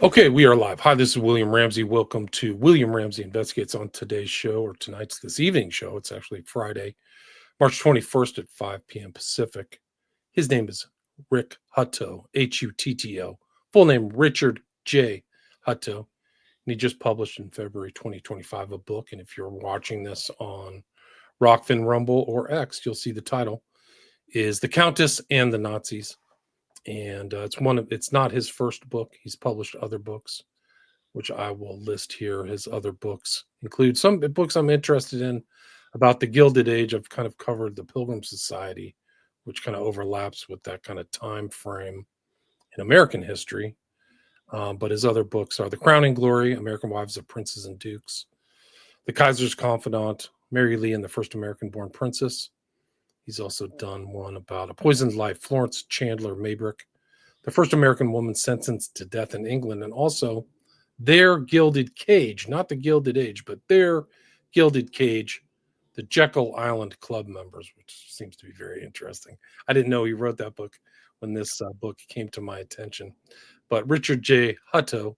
Okay, we are live. Hi, this is William Ramsey. Welcome to William Ramsey Investigates. On today's show, or this evening show. It's actually Friday, March 21st at 5 p.m. Pacific. His name is Rick Hutto, Hutto. Full name, Richard J. Hutto. And he just published in February 2025 a book. And if you're watching this on Rockfin, Rumble, or X, you'll see the title is The Countess and the Nazis. And it's not his first book. He's published other books, which I will list here. His other books include some books I'm interested in about the Gilded Age. I've kind of covered the Pilgrim Society, which kind of overlaps with that kind of time frame in American history. But his other books are The Crowning Glory, American Wives of Princes and Dukes, The Kaiser's Confidant, Mary Lee and the First American-Born Princess. He's also done one about A Poisoned Life, Florence Chandler Maybrick, the first American woman sentenced to death in England, and also Their Gilded Cage, not the Gilded Age, but Their Gilded Cage, the Jekyll Island Club members, which seems to be very interesting. I didn't know he wrote that book when this book came to my attention. But Richard J. Hutto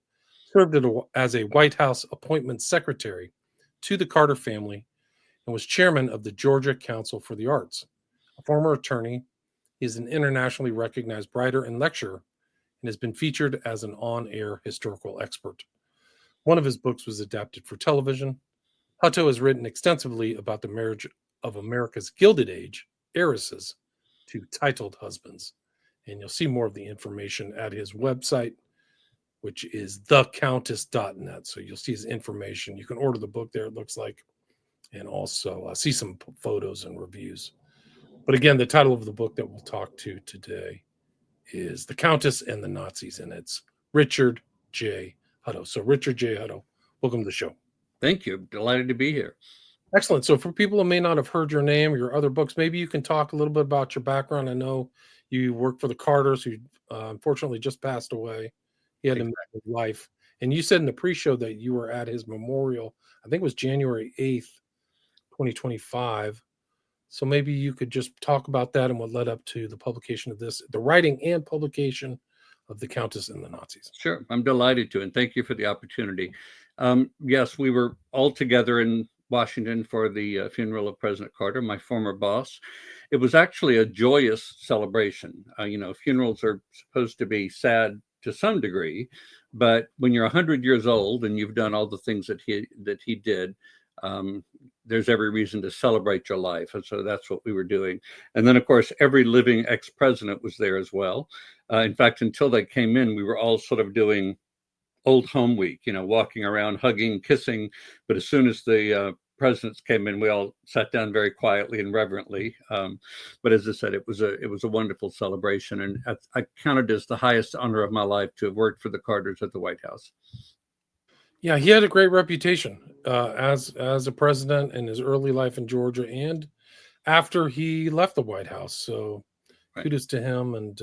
served as a White House appointment secretary to the Carter family and was chairman of the Georgia Council for the Arts. A former attorney, he is an internationally recognized writer and lecturer and has been featured as an on-air historical expert. One of his books was adapted for television. Hutto has written extensively about the marriage of America's Gilded Age heiresses to titled husbands. And you'll see more of the information at his website, which is thecountess.net. So you'll see his information. You can order the book there, it looks like, and also see some photos and reviews. But again, the title of the book that we'll talk to today is The Countess and the Nazis, and it's Richard J. Hutto. So Richard J. Hutto, welcome to the show. Thank you. Delighted to be here. Excellent. So for people who may not have heard your name or your other books, maybe you can talk a little bit about your background. I know you work for the Carters, who unfortunately just passed away. He had a life. And you said in the pre-show that you were at his memorial, I think it was January 8th, 2025. So maybe you could just talk about that and what led up to the publication of this, the writing and publication of The Countess and the Nazis. Sure. I'm delighted to, and thank you for the opportunity. Yes, we were all together in Washington for the funeral of President Carter, my former boss. It was actually a joyous celebration. Funerals are supposed to be sad to some degree, but when you're 100 years old and you've done all the things that he did, there's every reason to celebrate your life. And so that's what we were doing. And then, of course, every living ex-president was there as well. In fact, until they came in, we were all sort of doing old home week, walking around, hugging, kissing. But as soon as the presidents came in, we all sat down very quietly and reverently. But as I said, it was a wonderful celebration. And I counted as the highest honor of my life to have worked for the Carters at the White House. Yeah, he had a great reputation as a president in his early life in Georgia and after he left the White House. So kudos to him. And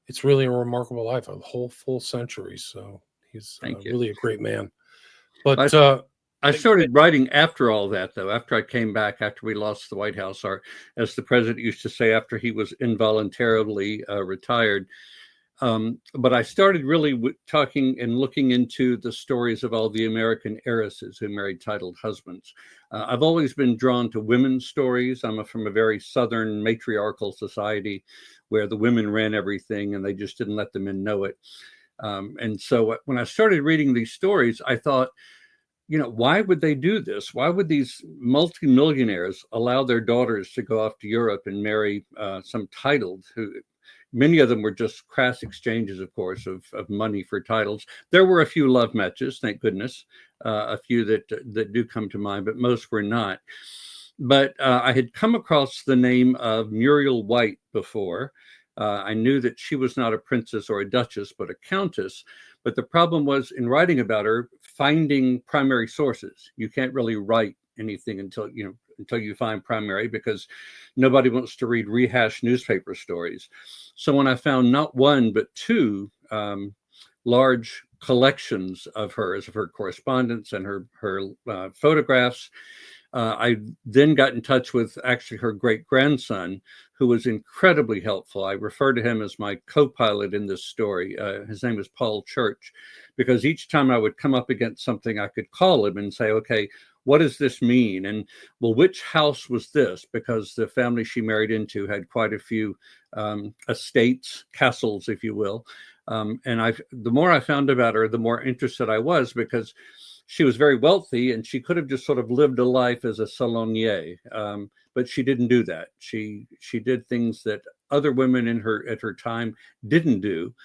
it's really a remarkable life, a whole full century. So he's really a great man. But I started writing after all that, though, after I came back, after we lost the White House, or as the president used to say, after he was involuntarily retired. But I started really talking and looking into the stories of all the American heiresses who married titled husbands. I've always been drawn to women's stories. I'm from a very Southern matriarchal society where the women ran everything and they just didn't let the men know it. And so when I started reading these stories, I thought, why would they do this? Why would these multimillionaires allow their daughters to go off to Europe and marry some titled who... Many of them were just crass exchanges, of course, of money for titles. There were a few love matches, thank goodness, a few that do come to mind, but most were not. But I had come across the name of Muriel White before. I knew that she was not a princess or a duchess, but a countess. But the problem was in writing about her, finding primary sources. You can't really write anything until you find primary, because nobody wants to read rehashed newspaper stories. So when I found not one, but two large collections of hers, of her correspondence and her photographs, I then got in touch with actually her great grandson, who was incredibly helpful. I refer to him as my co-pilot in this story. His name is Paul Church, because each time I would come up against something, I could call him and say, okay, what does this mean? And well, which house was this? Because the family she married into had quite a few estates, castles, if you will. And the more I found about her, the more interested I was, because she was very wealthy and she could have just sort of lived a life as a salonier. But she didn't do that. She did things that other women at her time didn't do.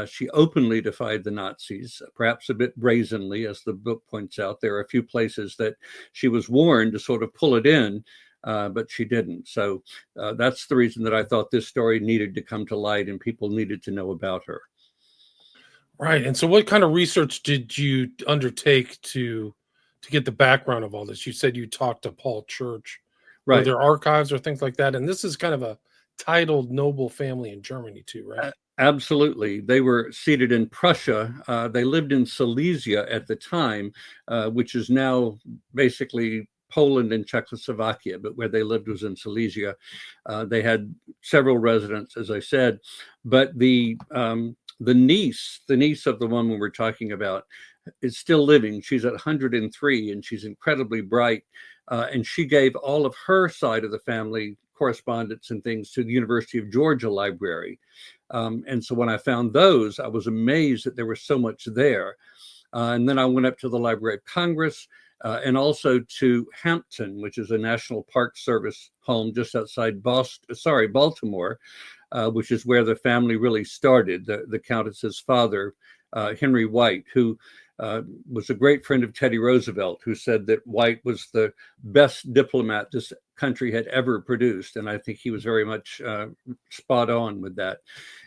She openly defied the Nazis, perhaps a bit brazenly, as the book points out. There are a few places that she was warned to sort of pull it in, but she didn't. So that's the reason that I thought this story needed to come to light and people needed to know about her. Right. And so what kind of research did you undertake to get the background of all this? You said you talked to Paul Church. Were Right. there archives or things like that? And this is kind of a titled noble family in Germany too, right? Absolutely. They were seated in Prussia. They lived in Silesia at the time, which is now basically Poland and Czechoslovakia, but where they lived was in Silesia. They had several residents, as I said, but the niece of the woman we're talking about, is still living. She's at 103 and she's incredibly bright. And she gave all of her side of the family correspondence and things to the University of Georgia Library. And so when I found those, I was amazed that there was so much there. And then I went up to the Library of Congress and also to Hampton, which is a National Park Service home just outside Baltimore, which is where the family really started. The Countess's father, Henry White, who was a great friend of Teddy Roosevelt, who said that White was the best diplomat this country had ever produced. And I think he was very much spot on with that.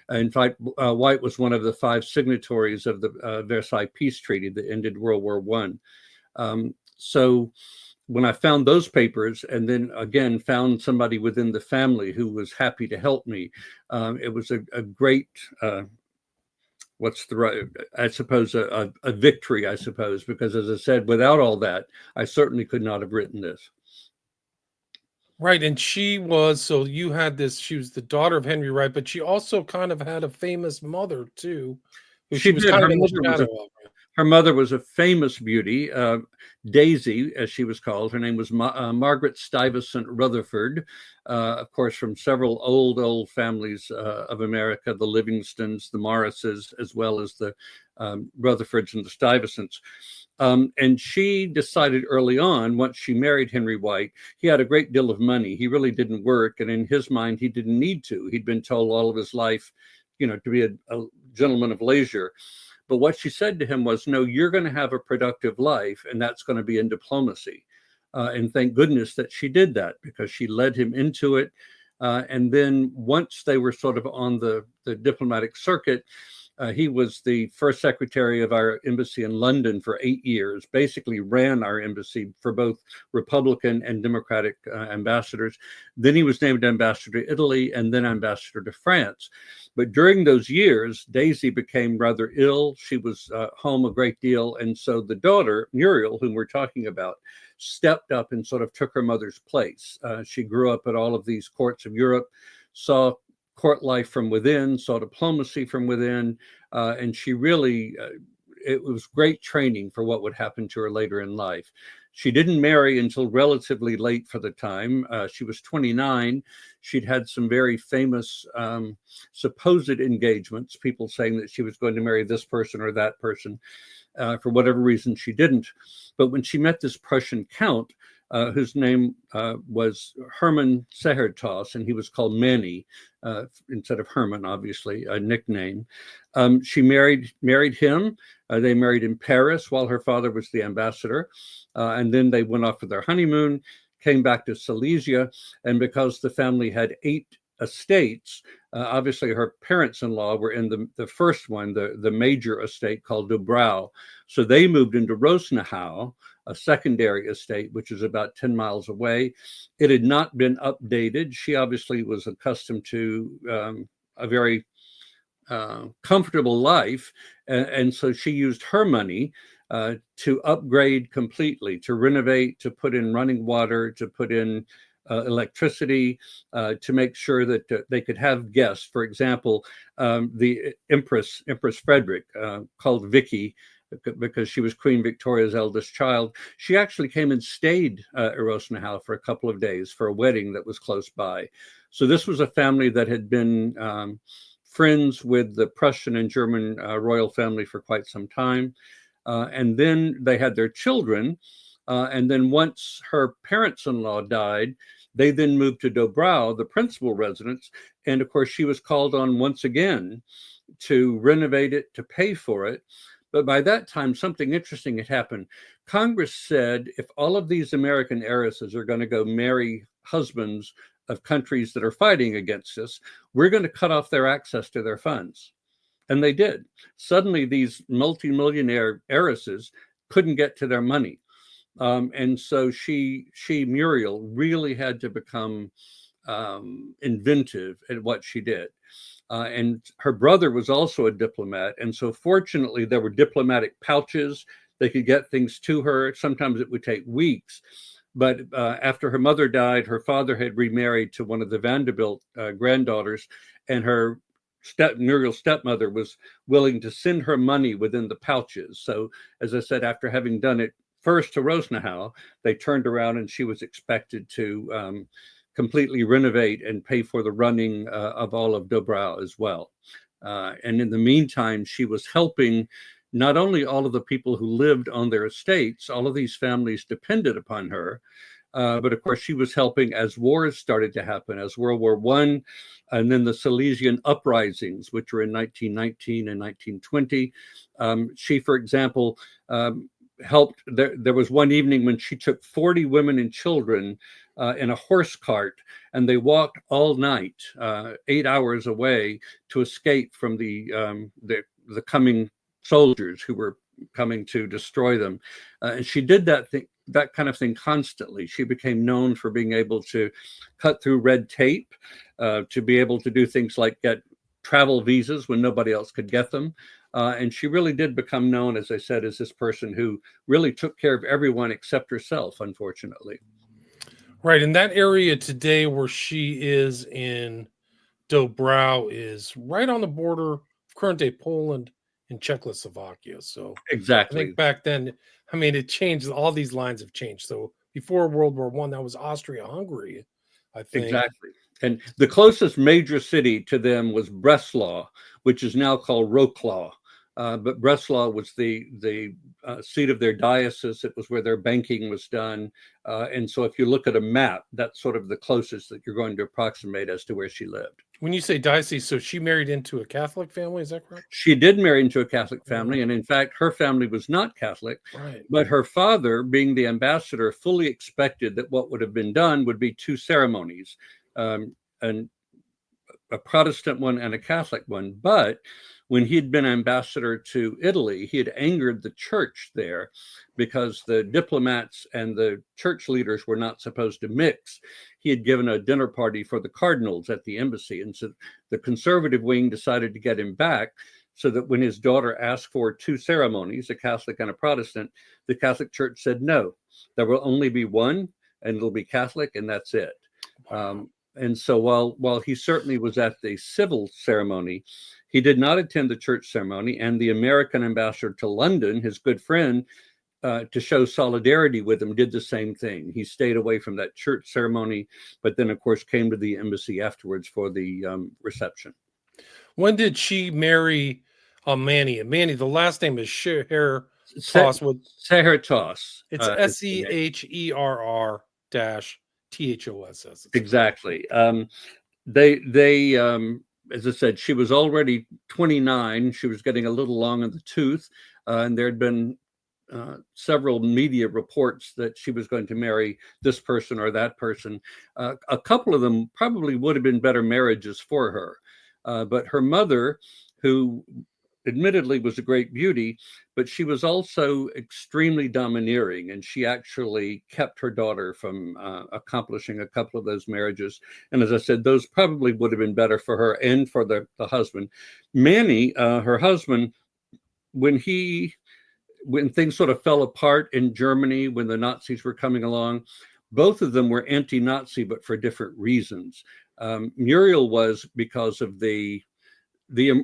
In fact, White was one of the 5 signatories of the Versailles Peace Treaty that ended World War I. So when I found those papers and then again found somebody within the family who was happy to help me, it was a great a victory, I suppose, because as I said, without all that, I certainly could not have written this. Right. And she was the daughter of Henry Wright, but she also kind of had a famous mother too, who she was did. kind of in the shadow of. Her mother was a famous beauty, Daisy, as she was called. Her name was Margaret Stuyvesant Rutherford, of course, from several old families of America, the Livingstons, the Morrises, as well as the Rutherfords and the Stuyvesants. And she decided early on, once she married Henry White, he had a great deal of money. He really didn't work. And in his mind, he didn't need to. He'd been told all of his life, to be a gentleman of leisure. But what she said to him was, no, you're going to have a productive life, and that's going to be in diplomacy. And thank goodness that she did that, because she led him into it. And then once they were sort of on the diplomatic circuit, he was the first secretary of our embassy in London for 8 years, basically ran our embassy for both Republican and Democratic ambassadors. Then he was named ambassador to Italy and then ambassador to France. But during those years, Daisy became rather ill. She was home a great deal. And so the daughter, Muriel, whom we're talking about, stepped up and sort of took her mother's place. She grew up at all of these courts of Europe, saw court life from within, saw diplomacy from within, and she really, it was great training for what would happen to her later in life. She didn't marry until relatively late for the time. She was 29. She'd had some very famous supposed engagements, people saying that she was going to marry this person or that person. For whatever reason, she didn't. But when she met this Prussian count, whose name was Hermann Sehertos, and he was called Manny instead of Herman, obviously, a nickname. She married him. They married in Paris while her father was the ambassador. And then they went off for their honeymoon, came back to Silesia. And because the family had 8 estates, obviously her parents-in-law were in the first one, the major estate called Dubrow. So they moved into Rosenau, a secondary estate, which is about 10 miles away. It had not been updated. She obviously was accustomed to a very comfortable life. And so she used her money to upgrade completely, to renovate, to put in running water, to put in electricity, to make sure that they could have guests. For example, the Empress Frederick, called Vicky, because she was Queen Victoria's eldest child. She actually came and stayed at Rosenhau for a couple of days for a wedding that was close by. So this was a family that had been friends with the Prussian and German royal family for quite some time. And then they had their children. And then once her parents-in-law died, they then moved to Dobrau, the principal residence. And of course, she was called on once again to renovate it, to pay for it. But by that time, something interesting had happened. Congress said, if all of these American heiresses are going to go marry husbands of countries that are fighting against us, we're going to cut off their access to their funds. And they did. Suddenly, these multimillionaire heiresses couldn't get to their money. And so Muriel, really had to become inventive at what she did. And her brother was also a diplomat. And so fortunately, there were diplomatic pouches. They could get things to her. Sometimes it would take weeks. But after her mother died, her father had remarried to one of the Vanderbilt granddaughters, and Muriel's stepmother was willing to send her money within the pouches. So, as I said, after having done it first to Rosenhau, they turned around and she was expected to completely renovate and pay for the running of all of Dobrau as well. And in the meantime, she was helping not only all of the people who lived on their estates, all of these families depended upon her, but of course she was helping as wars started to happen, as World War I, and then the Silesian uprisings, which were in 1919 and 1920. She, for example, helped. There was one evening when she took 40 women and children in a horse cart, and they walked all night, 8 hours away, to escape from the coming soldiers who were coming to destroy them. And she did that kind of thing constantly. She became known for being able to cut through red tape, to be able to do things like get travel visas when nobody else could get them. And she really did become known, as I said, as this person who really took care of everyone except herself, unfortunately. Right. In that area today where she is in Dobrau is right on the border of current day Poland and Czechoslovakia. So Exactly. I think back then, I mean, it changed. All these lines have changed. So before World War I, that was Austria-Hungary, I think. Exactly. And the closest major city to them was Breslau, which is now called Wrocław. But Breslau was the seat of their diocese. It was where their banking was done. And so if you look at a map, that's sort of the closest that you're going to approximate as to where she lived. When you say diocese, so she married into a Catholic family, is that correct? She did marry into a Catholic family. And in fact, her family was not Catholic. Right. But her father, being the ambassador, fully expected that what would have been done would be two ceremonies, and a Protestant one and a Catholic one. But when he'd been ambassador to Italy, he had angered the church there because the diplomats and the church leaders were not supposed to mix. He had given a dinner party for the cardinals at the embassy. And so the conservative wing decided to get him back, so that when his daughter asked for two ceremonies, a Catholic and a Protestant, the Catholic Church said, no, there will only be one, and it'll be Catholic, and that's it. Wow. And so while he certainly was at the civil ceremony, he did not attend the church ceremony. And the American ambassador to London, his good friend, to show solidarity with him, did the same thing. He stayed away from that church ceremony, but then, of course, came to the embassy afterwards for the reception. When did she marry Manny? And Manny, the last name is Scherer Toss. Sehertos. It's Seherr THOSS. Exactly. They as I said, she was already 29. She was getting a little long in the tooth, and there had been several media reports that she was going to marry this person or that person. A couple of them probably would have been better marriages for her, but her mother, who admittedly was a great beauty, but she was also extremely domineering, and she actually kept her daughter from accomplishing a couple of those marriages. And as I said, those probably would have been better for her and for the husband. Manny, her husband, when things sort of fell apart in Germany, when the Nazis were coming along, both of them were anti-Nazi, but for different reasons. Muriel was because of the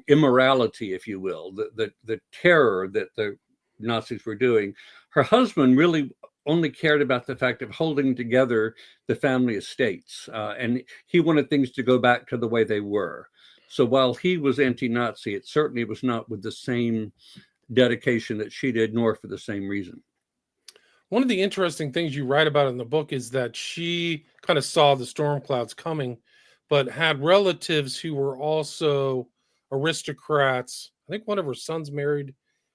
immorality, if you will, the terror that the Nazis were doing. Her husband really only cared about the fact of holding together the family estates, and he wanted things to go back to the way they were. So while he was anti-Nazi, it certainly was not with the same dedication that she did, nor for the same reason. One of the interesting things you write about in the book is that she kind of saw the storm clouds coming, but had relatives who were also aristocrats. I think one of her sons married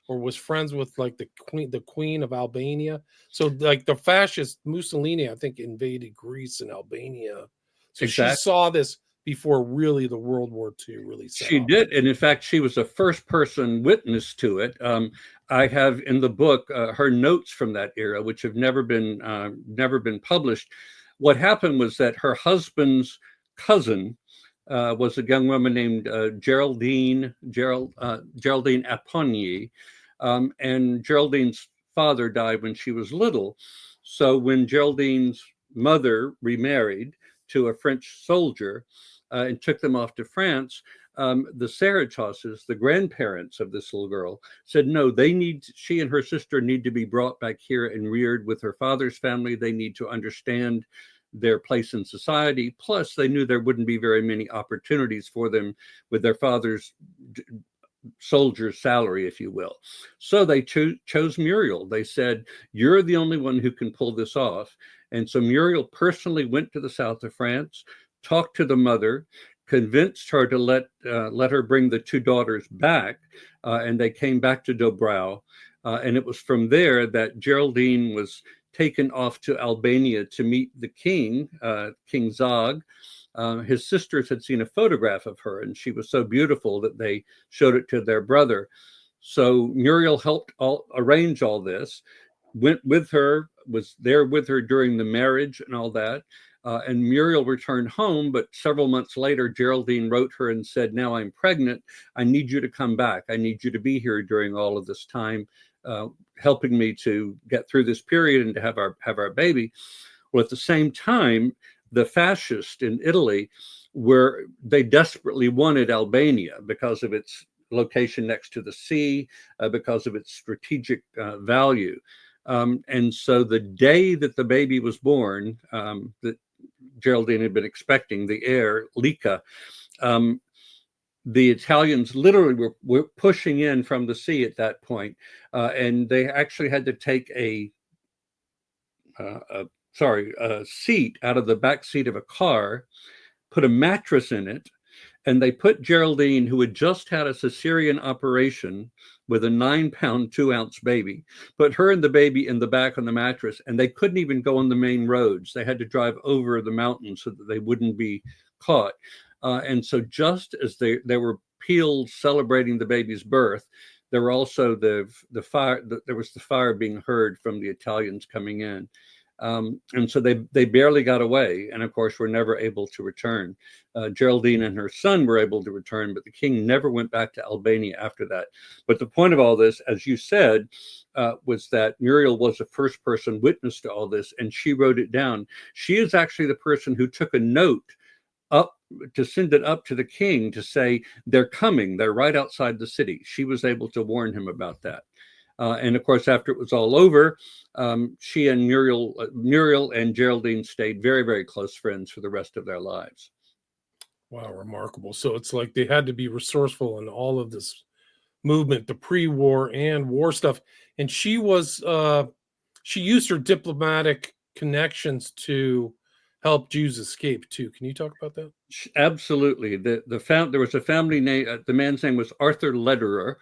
or was friends with like the queen of Albania. So like the fascist Mussolini, I think, invaded Greece and Albania. So she Exactly. saw this before really the World War II really set She off. did, and in fact, she was a first-person witness to it. I have in the book her notes from that era, which have never been published. What happened was that her husband's cousin was a young woman named Geraldine Apponyi, and Geraldine's father died when she was little. So when Geraldine's mother remarried to a French soldier and took them off to France, the Saratoses, the grandparents of this little girl, said, no, she and her sister need to be brought back here and reared with her father's family. They need to understand their place in society. Plus, they knew there wouldn't be very many opportunities for them with their father's soldier's salary, if you will. So they chose Muriel. They said, you're the only one who can pull this off. And so Muriel personally went to the south of France, talked to the mother, convinced her to let her bring the two daughters back, and they came back to Dobrau. And it was from there that Geraldine was taken off to Albania to meet the king, King Zog. His sisters had seen a photograph of her, and she was so beautiful that they showed it to their brother. So Muriel helped arrange all this, went with her, was there with her during the marriage and all that. And Muriel returned home, but several months later, Geraldine wrote her and said, now I'm pregnant. I need you to come back. I need you to be here during all of this time, helping me to get through this period and to have our baby. Well, at the same time, the fascists in Italy they desperately wanted Albania because of its location next to the sea, because of its strategic value. And so the day that the baby was born, that Geraldine had been expecting, the heir, Lica, the Italians literally were pushing in from the sea at that point, and they actually had to take a seat out of the back seat of a car, put a mattress in it, and they put Geraldine, who had just had a cesarean operation with a 9-pound, 2-ounce baby, put her and the baby in the back on the mattress, and they couldn't even go on the main roads. They had to drive over the mountains so that they wouldn't be caught. And so just as there were peals celebrating the baby's birth, there were also the fire. There was the fire being heard from the Italians coming in. And so they barely got away, and of course were never able to return. Geraldine and her son were able to return, but the king never went back to Albania after that. But the point of all this, as you said, was that Muriel was a first-person witness to all this, and she wrote it down. She is actually the person who took a note up to send it up to the king to say, they're coming, they're right outside the city. She was able to warn him about that. And of course, after it was all over, she and Muriel and Geraldine stayed very, very close friends for the rest of their lives. Wow, remarkable. So it's like they had to be resourceful in all of this movement, the pre-war and war stuff. And she was she used her diplomatic connections to help Jews escape too. Can you talk about that? Absolutely. There was a family name. The man's name was Arthur Lederer.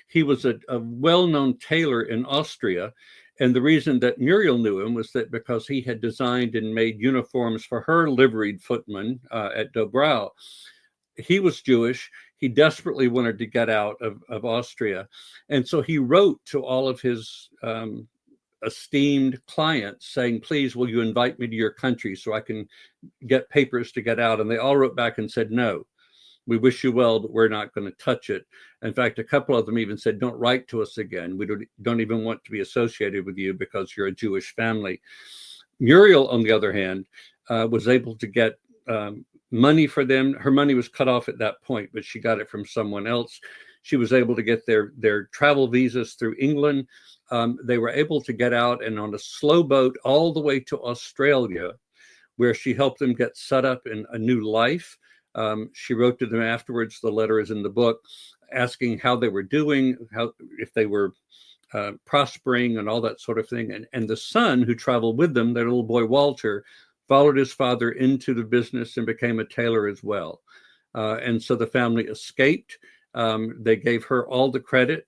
He was a well-known tailor in Austria. And the reason that Muriel knew him was that because he had designed and made uniforms for her liveried footmen at Dobrau. He was Jewish. He desperately wanted to get out of Austria. And so he wrote to all of his esteemed clients saying, please, will you invite me to your country so I can get papers to get out? And they all wrote back and said, no, we wish you well, but we're not going to touch it. In fact, a couple of them even said, don't write to us again. We don't even want to be associated with you because you're a Jewish family. Muriel, on the other hand, was able to get money for them. Her money was cut off at that point, but she got it from someone else. She was able to get their travel visas through England. They were able to get out and on a slow boat all the way to Australia, where she helped them get set up in a new life. She wrote to them afterwards, the letter is in the book, asking how they were doing, if they were prospering and all that sort of thing. And the son who traveled with them, their little boy Walter, followed his father into the business and became a tailor as well. And so the family escaped. They gave her all the credit.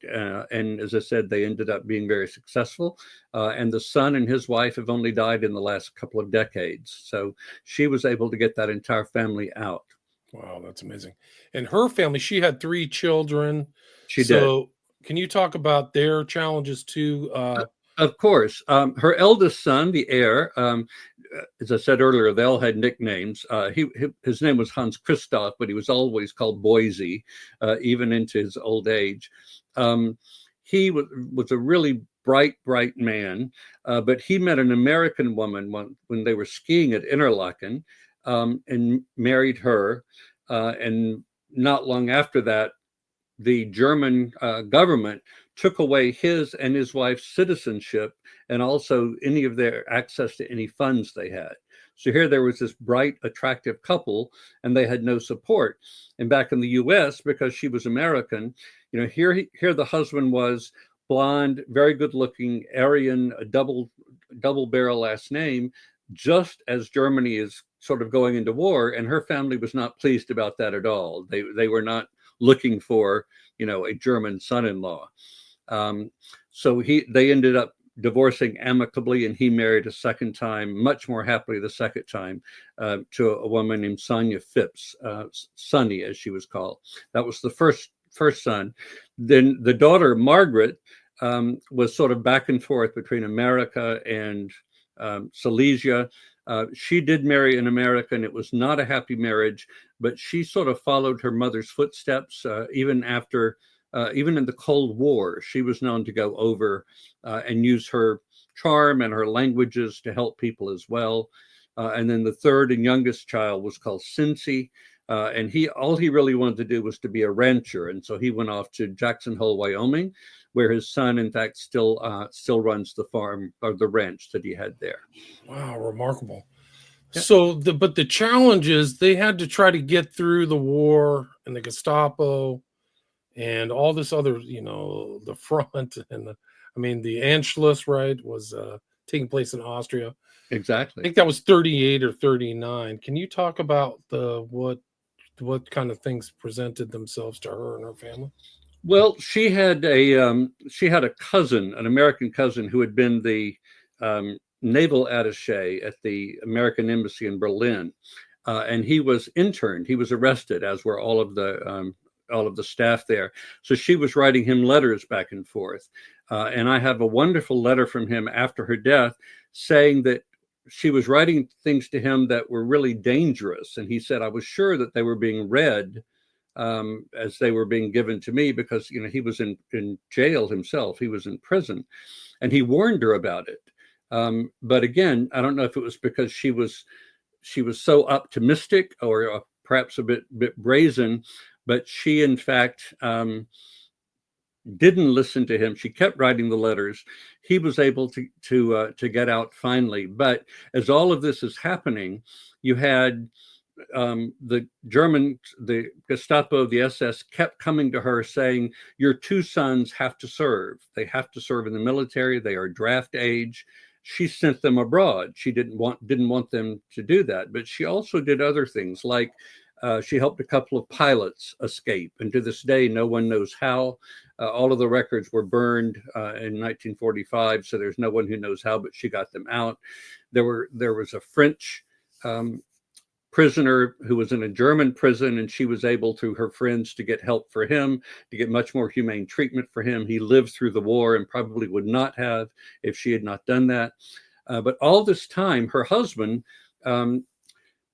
And as I said, they ended up being very successful. And the son and his wife have only died in the last couple of decades. So she was able to get that entire family out. Wow, that's amazing. And her family, she had 3 children. She did. Can you talk about their challenges too? Of course. Her eldest son, the heir, as I said earlier, they all had nicknames. His name was Hans Christoph, but he was always called Boise, even into his old age. He was a really bright man, but he met an American woman when they were skiing at Interlaken, and married her. And not long after that, the German government took away his and his wife's citizenship and also any of their access to any funds they had. So here there was this bright, attractive couple, and they had no support. And back in the U.S., because she was American, here the husband was blonde, very good looking, Aryan, a double barrel last name, just as Germany is sort of going into war, and her family was not pleased about that at all. They were not looking for, a German son-in-law. So they ended up divorcing amicably, and he married a second time, much more happily the second time, to a woman named Sonia Phipps, Sonny, as she was called. That was the first son. Then the daughter, Margaret, was sort of back and forth between America and Silesia. She did marry an American. It was not a happy marriage, but she sort of followed her mother's footsteps. Even in the Cold War, she was known to go over and use her charm and her languages to help people as well. And then the third and youngest child was called Cincy. And all he really wanted to do was to be a rancher. And so he went off to Jackson Hole, Wyoming, where his son, in fact, still runs the farm or the ranch that he had there. Wow, remarkable. Yeah. So, but the challenge is they had to try to get through the war and the Gestapo and all this other, the front and the Anschluss, right, was taking place in Austria. Exactly. I think that was 38 or 39. Can you talk about what kind of things presented themselves to her and her family? Well, she had a cousin, an American cousin, who had been the naval attaché at the American embassy in Berlin, and he was interned. He was arrested, as were all of the staff there. So she was writing him letters back and forth, and I have a wonderful letter from him after her death, saying that she was writing things to him that were really dangerous, and he said, I was sure that they were being read as they were being given to me, because he was in jail himself. He was in prison, and he warned her about it. But again, I don't know if it was because she was so optimistic or perhaps a bit brazen, but she in fact didn't listen to him. She kept writing the letters. He was able to get out finally. But as all of this is happening, you had the German, the Gestapo, the SS kept coming to her saying, your 2 sons have to serve. They have to serve in the military. They are draft age. She sent them abroad. She didn't want them to do that. But she also did other things, like she helped a couple of pilots escape. And to this day, no one knows how. All of the records were burned in 1945, so there's no one who knows how, but she got them out. There was a French prisoner who was in a German prison, and she was able, through her friends, to get help for him, to get much more humane treatment for him. He lived through the war and probably would not have if she had not done that. But all this time, her husband,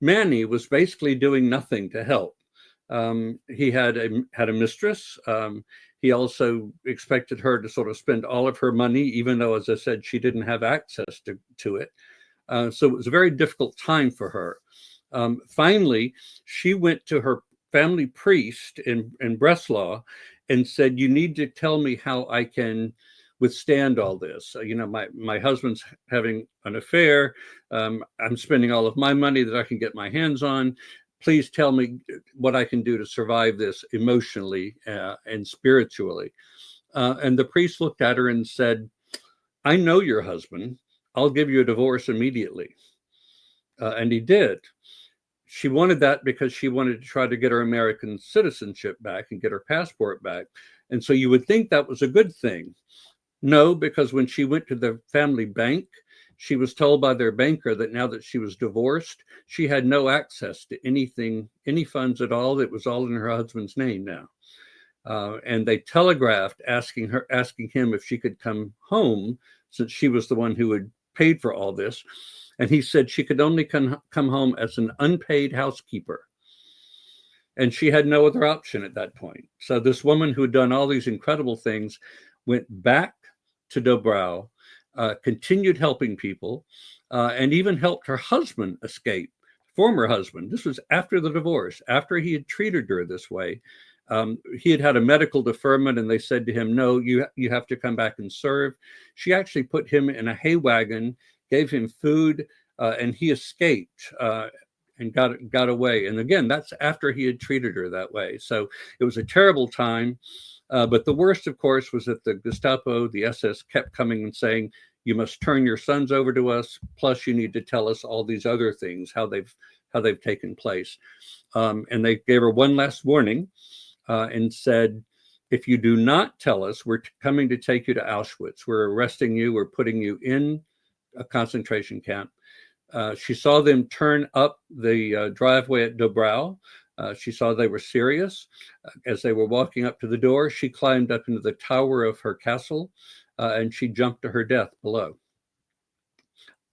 Manny, was basically doing nothing to help. He had a mistress. He also expected her to sort of spend all of her money, even though, as I said, she didn't have access to it. So it was a very difficult time for her. Finally, she went to her family priest in Breslau and said, "You need to tell me how I can withstand all this. My husband's having an affair. I'm spending all of my money that I can get my hands on. Please tell me what I can do to survive this emotionally and spiritually." And the priest looked at her and said, "I know your husband. I'll give you a divorce immediately." And he did. She wanted that because she wanted to try to get her American citizenship back and get her passport back. And so you would think that was a good thing. No, because when she went to the family bank, she was told by their banker that now that she was divorced, she had no access to anything, any funds at all. It was all in her husband's name now. And they telegraphed asking him if she could come home, since she was the one who had paid for all this. And he said she could only come home as an unpaid housekeeper. And she had no other option at that point. So this woman who had done all these incredible things went back to Dobrau, continued helping people, and even helped her husband escape, former husband. This was after the divorce, after he had treated her this way. He had had a medical deferment, and they said to him, "No, you have to come back and serve." She actually put him in a hay wagon, gave him food, and he escaped and got away. And again, that's after he had treated her that way. So it was a terrible time. But the worst, of course, was that the Gestapo, the SS, kept coming and saying, "You must turn your sons over to us. Plus, you need to tell us all these other things, how they've taken place." And they gave her one last warning and said, "If you do not tell us, we're coming to take you to Auschwitz. We're arresting you. We're putting you in a concentration camp." She saw them turn up the driveway at Dobrau. She saw they were serious. As they were walking up to the door, she climbed up into the tower of her castle and she jumped to her death below.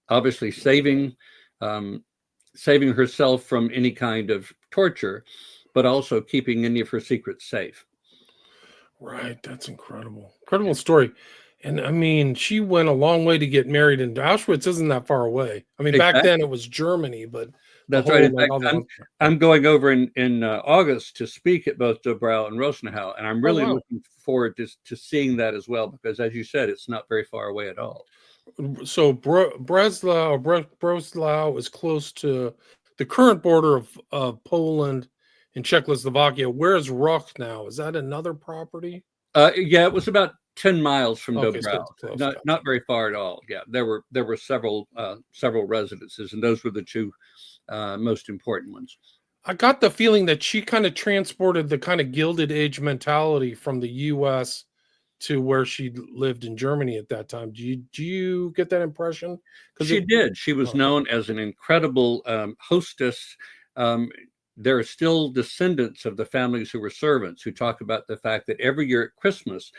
Obviously saving herself from any kind of torture, but also keeping any of her secrets safe. Right. That's incredible. Incredible story. And I mean, she went a long way to get married, and Auschwitz isn't that far away. I mean, back then it was Germany, but that's right. In fact, I'm going over in August to speak at both Dobrau and Rosenau, and I'm really looking forward to seeing that as well, because as you said, it's not very far away at all. So Breslau is close to the current border of Poland and Czechoslovakia. Where's Roch now? Is that another property? Yeah, it was about 10 miles from Dobrau. So not very far at all. Yeah, there were several residences, and those were the two most important ones. I got the feeling that she kind of transported the kind of Gilded Age mentality from the U.S. to where she lived in Germany at that time. Do you get that impression? She did. She was known as an incredible hostess. There are still descendants of the families who were servants who talk about the fact that every year at Christmas,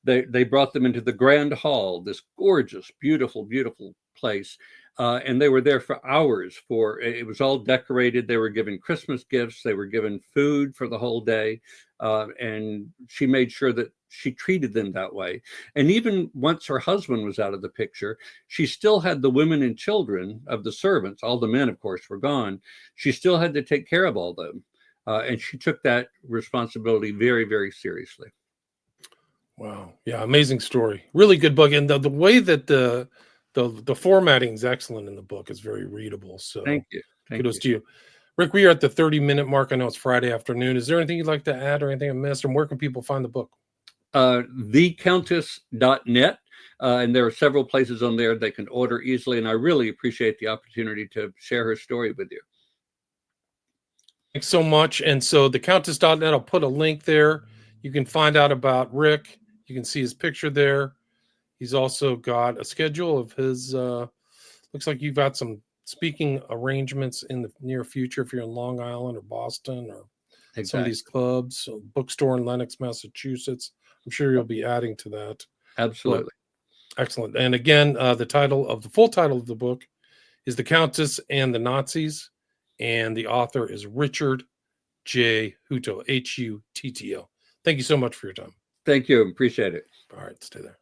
they brought them into the Grand Hall, this gorgeous, beautiful, beautiful place. And they were there for hours. It was all decorated. They were given Christmas gifts. They were given food for the whole day. And she made sure that she treated them that way. And even once her husband was out of the picture, she still had the women and children of the servants. All the men, of course, were gone. She still had to take care of all of them. And she took that responsibility very, very seriously. Wow. Yeah, amazing story. Really good book. And the way that the formatting is excellent in the book. Is very readable. So thank you. Kudos to you. Rick, we are at the 30-minute mark. I know it's Friday afternoon. Is there anything you'd like to add or anything I missed? And where can people find the book? thecountess.net. And there are several places on there they can order easily. And I really appreciate the opportunity to share her story with you. Thanks so much. And so the Countess.net, I'll put a link there. You can find out about Rick. You can see his picture there. He's also got a schedule of his, looks like you've got some speaking arrangements in the near future if you're in Long Island or Boston or some of these clubs. So bookstore in Lenox, Massachusetts. I'm sure you'll be adding to that. Absolutely. But excellent. And again, the full title of the book is The Countess and the Nazis. And the author is Richard J. Hutto, Hutto. Thank you so much for your time. Thank you. Appreciate it. All right. Stay there.